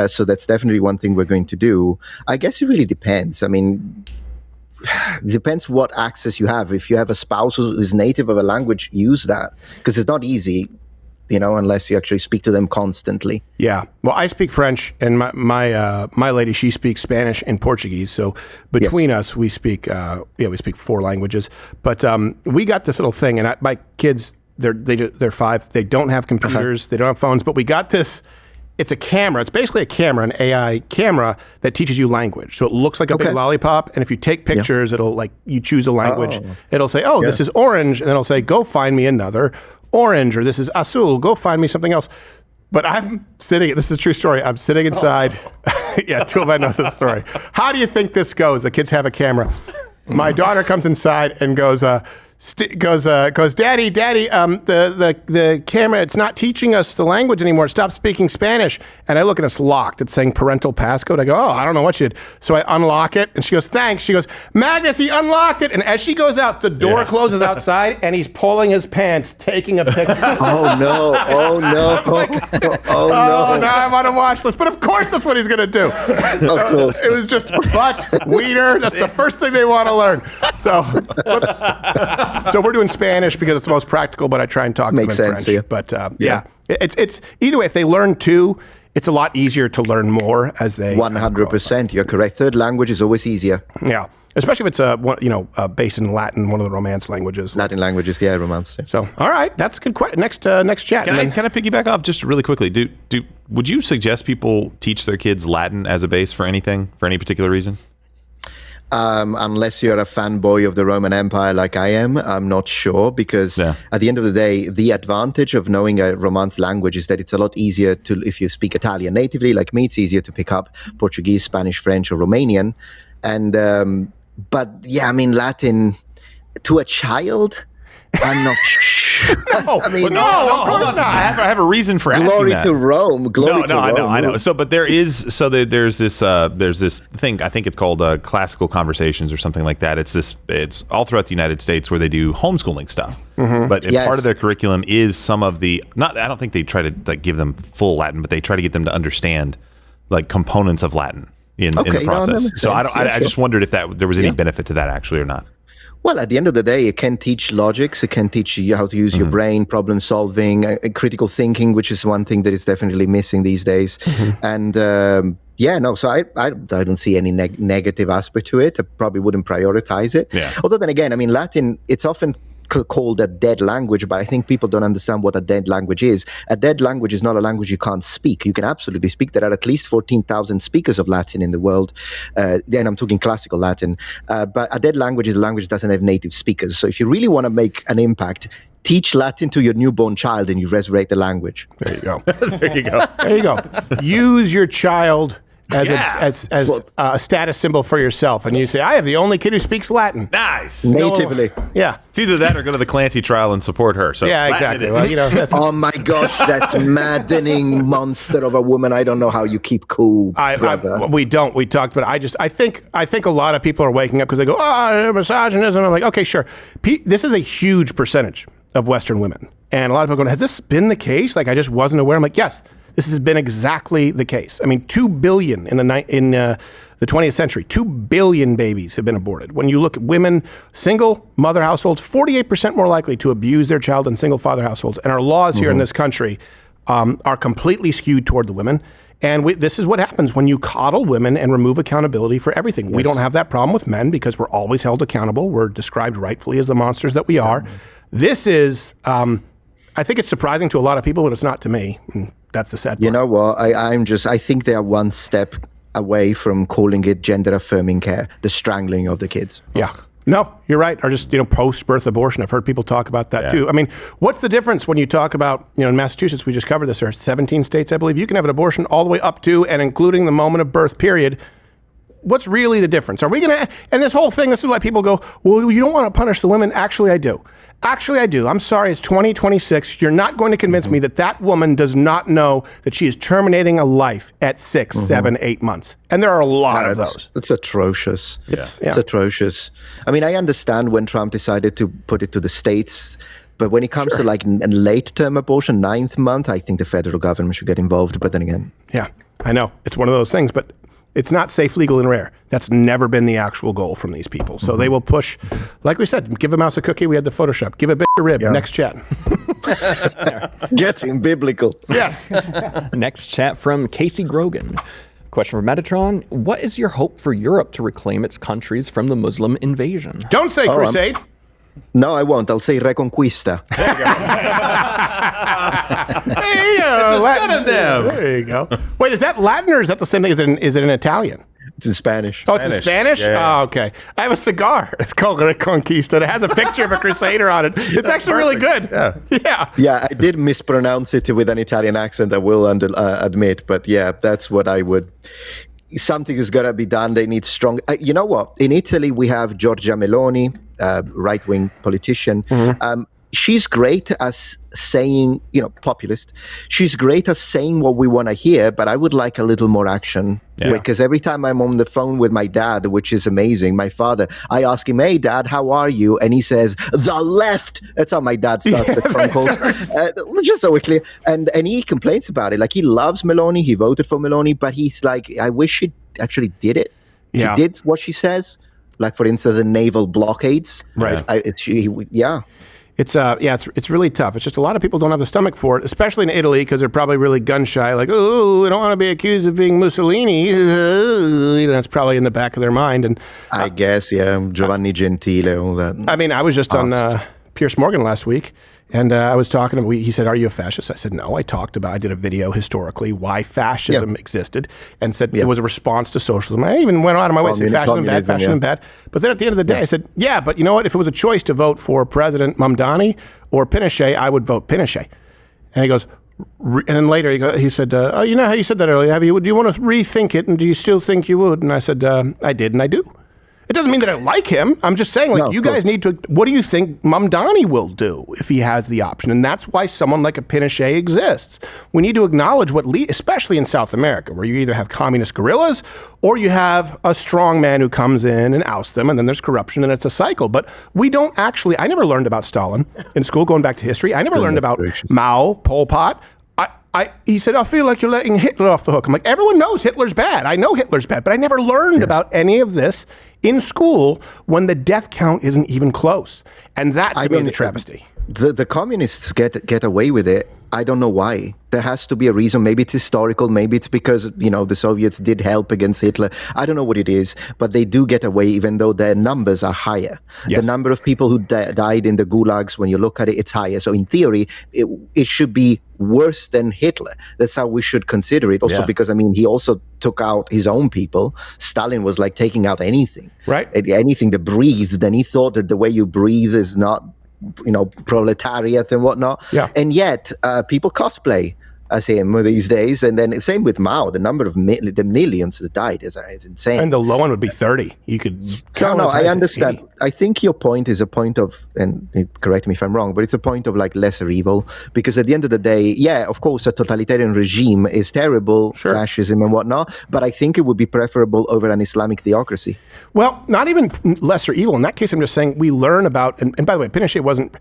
So that's definitely one thing we're going to do. I guess it really depends. I mean, it depends what access you have. If you have a spouse who is native of a language, use that because it's not easy. Unless you actually speak to them constantly. Yeah. Well, I speak French, and my lady, she speaks Spanish and Portuguese. So between us, we speak 4 languages. But we got this little thing, and my kids, they're 5. They don't have computers. They don't have phones. But we got this. It's a camera. It's basically a camera, an AI camera that teaches you language. So it looks like a big lollipop, and if you take pictures, it'll you choose a language. It'll say, this is orange, and then it'll say, go find me another orange, or this is azul, go find me something else. But I'm sitting, this is a true story, I'm sitting inside. Yeah, Toolman knows this story. How do you think this goes? The kids have a camera. My daughter comes inside and goes, Daddy, the camera, it's not teaching us the language anymore. Stop speaking Spanish. And I look and it's locked. It's saying parental passcode. I go, I don't know what you did. So I unlock it and she goes, thanks. She goes, Magnus, he unlocked it. And as she goes out, the door closes outside and he's pulling his pants, taking a picture. Oh no. Now I'm on a watch list. But of course that's what he's going to do. Of course. It was just butt, wiener. That's the first thing they want to learn. So we're doing Spanish because it's the most practical, but I try and talk to them in French. Yeah. But it's either way. If they learn 2, it's a lot easier to learn more as they 100%. You're correct. Third language is always easier. Yeah, especially if it's based in Latin, one of the Romance languages. Latin languages, Romance. Yeah. So all right, that's a good question. Next chat. Can I piggyback off just really quickly? Would you suggest people teach their kids Latin as a base for anything, for any particular reason? Unless you're a fanboy of the Roman Empire like I am, I'm not sure, because at the end of the day, the advantage of knowing a Romance language is that it's a lot easier to, if you speak Italian natively, like me, it's easier to pick up Portuguese, Spanish, French, or Romanian. And, Latin to a child, I'm not sure. No, of course not. I have a reason for asking that. Glory to Rome. I know. So, but there's this thing. I think it's called classical conversations or something like that. It's all throughout the United States where they do homeschooling stuff. Mm-hmm. But part of their curriculum is some of the I don't think they try to give them full Latin, but they try to get them to understand components of Latin. in the Okay, no, that process. makes So sense. I just wondered if there was any benefit to that actually or not. Well, at the end of the day, it can teach logics. It can teach you how to use your brain, problem solving, critical thinking, which is one thing that is definitely missing these days. And so I don't see any negative aspect to it. I probably wouldn't prioritize it. Yeah. Although then again, I mean, Latin, it's often called a dead language, but I think people don't understand what a dead language is. A dead language is not a language you can't speak. You can absolutely speak. There are at least 14,000 speakers of Latin in the world. Then I'm talking classical Latin. But a dead language is a language that doesn't have native speakers. So if you really want to make an impact, teach Latin to your newborn child and you resurrect the language. There you go. There you go. There you go. Use your child as a status symbol for yourself, and you say, "I have the only kid who speaks Latin." Nice. Natively. Yeah. It's either that or go to the Clancy trial and support her. So Yeah, Latin exactly. it Well, is. that's. Oh my gosh, that maddening monster of a woman. I don't know how you keep cool, brother. We don't. We talked, but I think a lot of people are waking up because they go, misogynism. I'm like, okay, sure. This is a huge percentage of Western women, and a lot of people are going, has this been the case? Like, I just wasn't aware. I'm like, yes, this has been exactly the case. I mean, 2 billion in the 20th century, 2 billion babies have been aborted. When you look at women, single mother households, 48% more likely to abuse their child than single father households. And our laws here in this country are completely skewed toward the women. And this is what happens when you coddle women and remove accountability for everything. Yes. We don't have that problem with men because we're always held accountable. We're described rightfully as the monsters that we are. This is, I think it's surprising to a lot of people, but it's not to me. And that's the sad part. You know what? I think they are one step away from calling it gender affirming care, the strangling of the kids. Yeah. No, you're right. Or just, post-birth abortion. I've heard people talk about that too. I mean, what's the difference when you talk about, in Massachusetts, we just covered this, there are 17 states, I believe, you can have an abortion all the way up to and including the moment of birth, period. What's really the difference? Are we going to, and this whole thing, this is why people go, well, you don't want to punish the women. Actually, I do. I'm sorry, it's 2026. You're not going to convince me that woman does not know that she is terminating a life at 6, 7, 8 months. And there are a lot of those. It's atrocious. It's atrocious. I mean, I understand when Trump decided to put it to the states, but when it comes to like a late-term abortion, 9th month, I think the federal government should get involved. But then again. Yeah, I know. It's one of those things, but it's not safe, legal, and rare. That's never been the actual goal from these people. So they will push, like we said, give a mouse a cookie. We had the Photoshop. Give a bitch a rib. Yeah. Next chat. Getting biblical. Yes. Next chat from Casey Grogan. Question for Metatron. What is your hope for Europe to reclaim its countries from the Muslim invasion? Don't say crusade. No, I won't. I'll say reconquista. There you go. There you go. Wait, is that Latin or is that the same thing? Is it in Italian? It's in Spanish. Oh, it's in Spanish? Yeah. Oh, okay. I have a cigar. It's called Reconquista. It has a picture of a crusader on it. It's actually really good. Yeah. Yeah, I did mispronounce it with an Italian accent, I will admit. But yeah, that's what I would... Something is got to be done. They need strong... you know what? In Italy, we have Giorgia Meloni, right-wing politician. She's great as saying, populist. She's great at saying what we want to hear, but I would like a little more action. Yeah. Because every time I'm on the phone with my dad, which is amazing, my father, I ask him, hey, Dad, how are you? And he says, the left. That's how my dad starts the phone calls. Just so we're clear. And he complains about it. Like, he loves Meloni. He voted for Meloni, but he's like, I wish she actually did it. Yeah. She did what she says. Like, for instance, the naval blockades. Right. It's really tough. It's just a lot of people don't have the stomach for it, especially in Italy, because they're probably really gun shy. Like, oh, we don't want to be accused of being Mussolini. That's probably in the back of their mind. And I guess, Giovanni Gentile, all that. I mean, I was just on Piers Morgan last week, and I was talking to him. He said, are you a fascist? I said, no. I did a video historically why fascism existed, and said it was a response to socialism. I even went out of my way to say fascism bad. But then at the end of the day, I said, yeah, but you know what? If it was a choice to vote for President Mamdani or Pinochet, I would vote Pinochet. And he goes, and then later he said, oh, you know how you said that earlier? Do you want to rethink it, and do you still think you would? And I said, I did, and I do. It doesn't mean that I like him. I'm just saying, you guys need to, what do you think Mamdani will do if he has the option? And that's why someone like a Pinochet exists. We need to acknowledge especially in South America, where you either have communist guerrillas or you have a strong man who comes in and ousts them, and then there's corruption, and it's a cycle. But we don't I never learned about Stalin in school, going back to history. I never learned about Mao, Pol Pot. He said, I feel like you're letting Hitler off the hook. I'm like, everyone knows Hitler's bad. I know Hitler's bad, but I never learned about any of this in school when the death count isn't even close. And that to me is a travesty. The communists get away with it. I don't know why. There has to be a reason. Maybe it's historical. Maybe it's because, the Soviets did help against Hitler. I don't know what it is, but they do get away even though their numbers are higher. Yes. The number of people who died in the gulags, when you look at it, it's higher. So in theory, it should be worse than Hitler. That's how we should consider it. Also because, he also took out his own people. Stalin was like taking out anything. Right. Anything that breathed. And he thought that the way you breathe is not proletariat and whatnot. Yeah. And yet people cosplay as him these days. And then same with Mao. The number of the millions that died is insane. And the low one would be 30. You could. So no, I understand. 80. I think your point is a point of, and correct me if I'm wrong, but it's a point of like lesser evil. Because at the end of the day, of course, a totalitarian regime is terrible, fascism and whatnot. But I think it would be preferable over an Islamic theocracy. Well, not even lesser evil. In that case, I'm just saying we learn about, and by the way, Pinochet wasn't,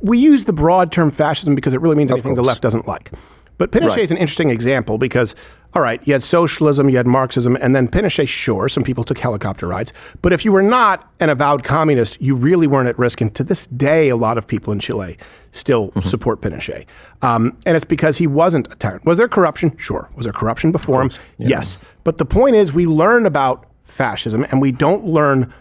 we use the broad term fascism because it really means anything the left doesn't like. But Pinochet is an interesting example because, all right, you had socialism, you had Marxism, and then Pinochet, sure, some people took helicopter rides. But if you were not an avowed communist, you really weren't at risk. And to this day, a lot of people in Chile still support Pinochet. And it's because he wasn't a tyrant. Was there corruption? Sure. Was there corruption before him? Yeah. Yes. But the point is, we learn about fascism, and we don't learn.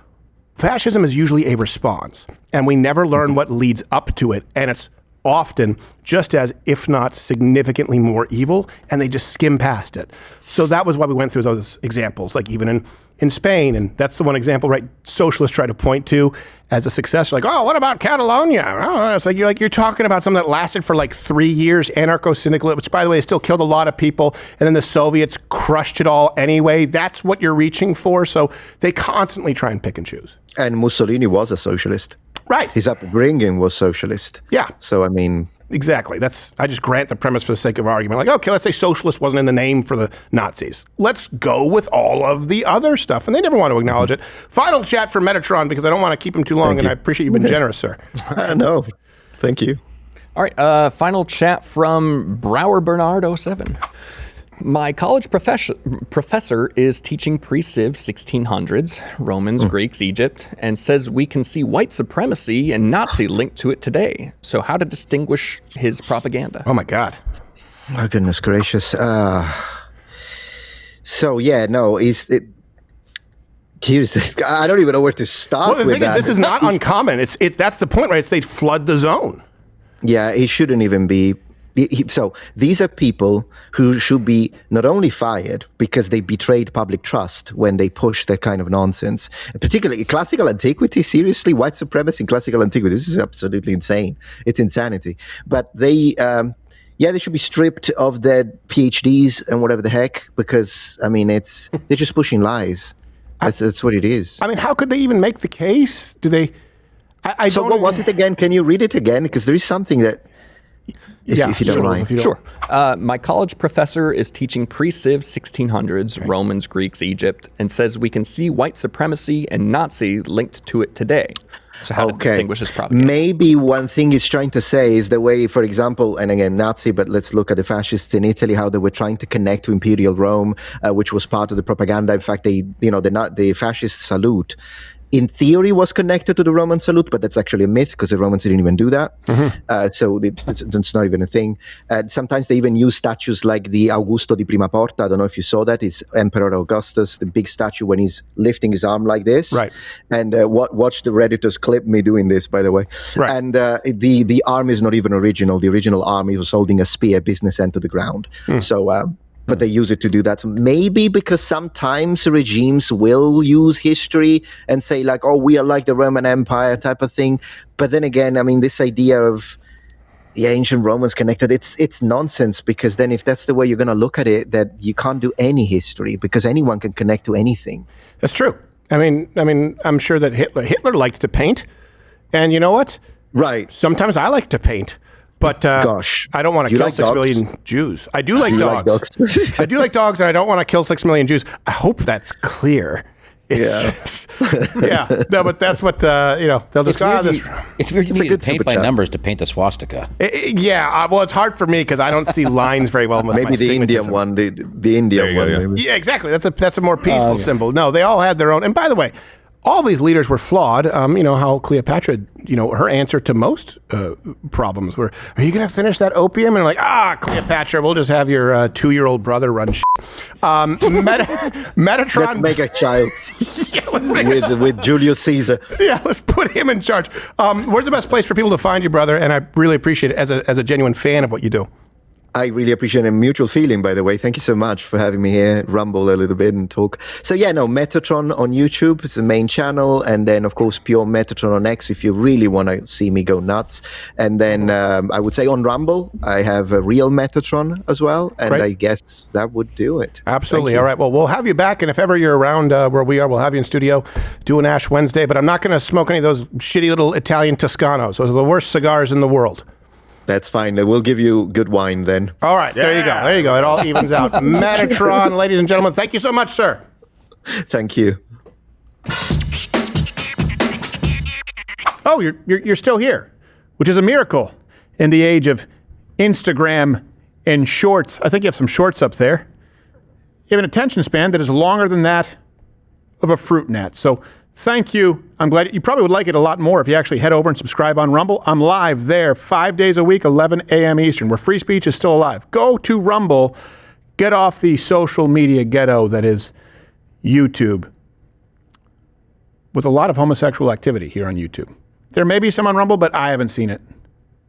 Fascism is usually a response, and we never learn what leads up to it. And it's often just as, if not significantly more evil, and they just skim past it. So that was why we went through those examples, like even in Spain, and that's the one example, right, socialists try to point to as a success. Like, oh, what about Catalonia? Oh, it's like you're talking about something that lasted for like 3 years, anarcho-syndicalism, which, by the way, still killed a lot of people, and then the Soviets crushed it all anyway. That's what you're reaching for. So they constantly try and pick and choose. And Mussolini was a socialist. Right. His upbringing was socialist. Yeah. So, Exactly. I just grant the premise for the sake of argument. Like, okay, let's say socialist wasn't in the name for the Nazis. Let's go with all of the other stuff. And they never want to acknowledge it. Final chat for Metatron, because I don't want to keep him too long, and I appreciate you've been generous, sir. No, thank you. All right. Final chat from Brower Bernard 07. My college professor is teaching pre-Civ 1600s, Romans, Greeks, Egypt, and says we can see white supremacy and Nazi linked to it today. So how to distinguish his propaganda? Oh, my God. Oh, goodness gracious. I don't even know where to start with that. This is not uncommon. That's the point, right? They flood the zone. Yeah, it shouldn't even be. So these are people who should be not only fired because they betrayed public trust when they push that kind of nonsense, particularly classical antiquity. Seriously, white supremacy in classical antiquity. This is absolutely insane. It's insanity. But they should be stripped of their PhDs and whatever the heck, because they're just pushing lies. That's what it is. How could they even make the case? Do they? So what was it again? Can you read it again? Because there is something that. If you don't mind. Sure. My college professor is teaching pre-Civ 1600s, Romans, Greeks, Egypt, and says we can see white supremacy and Nazi linked to it today. So how to distinguish his propaganda? Maybe one thing he's trying to say is the way, for example, and again, Nazi, but let's look at the fascists in Italy, how they were trying to connect to Imperial Rome, which was part of the propaganda. In fact, the fascist salute, in theory, was connected to the Roman salute, but that's actually a myth because the Romans didn't even do that. So it's not even a thing. Sometimes they even use statues like the Augusto di Prima Porta. I don't know if you saw that. It's Emperor Augustus, the big statue when he's lifting his arm like this. Right. And watch the Redditors clip me doing this, by the way. Right. And the arm is not even original. The original arm, he was holding a spear, business end to the ground. So... but they use it to do that. Maybe because sometimes regimes will use history and say like, oh, we are like the Roman Empire type of thing. But then again, this idea of ancient Romans connected, it's nonsense, because then if that's the way you're going to look at it, that you can't do any history because anyone can connect to anything. That's true. I'm sure that Hitler liked to paint. And you know what? Right. Sometimes I like to paint. But gosh, I don't want to kill 6 million Jews. I do like dogs. I do like dogs, and I don't want to kill 6 million Jews. I hope that's clear. It's yeah. No, but that's what they'll just It's weird to me to paint by numbers to paint the swastika. Well, it's hard for me because I don't see lines very well. With maybe the Indian one, the Indian one. Maybe. Yeah, exactly. That's a more peaceful symbol. No, they all had their own. And by the way, all these leaders were flawed. You know how Cleopatra, her answer to most problems were, "Are you going to finish that opium?" And like, Cleopatra, we'll just have your 2-year-old brother run shit. Metatron. Let's make a child. With Julius Caesar. Yeah, let's put him in charge. Where's the best place for people to find you, brother? And I really appreciate it as a genuine fan of what you do. I really appreciate a mutual feeling, by the way. Thank you so much for having me here, rumble a little bit and talk. So Metatron on YouTube is the main channel. And then, of course, pure Metatron on X if you really want to see me go nuts. And then I would say on Rumble, I have a real Metatron as well. And I guess that would do it. Absolutely. All right. Well, we'll have you back. And if ever you're around where we are, we'll have you in studio doing Ash Wednesday. But I'm not going to smoke any of those shitty little Italian Toscanos. Those are the worst cigars in the world. That's fine. We'll give you good wine then. All right. There you go. There you go. It all evens out. Metatron, ladies and gentlemen, thank you so much, sir. Thank you. Oh, you're still here, which is a miracle in the age of Instagram and shorts. I think you have some shorts up there. You have an attention span that is longer than that of a fruit gnat. So thank you. I'm glad you probably would like it a lot more if you actually head over and subscribe on Rumble. I'm live there 5 days a week, 11 a.m. Eastern, where free speech is still alive. Go to Rumble. Get off the social media ghetto that is YouTube, with a lot of homosexual activity here on YouTube. There may be some on Rumble, but I haven't seen it.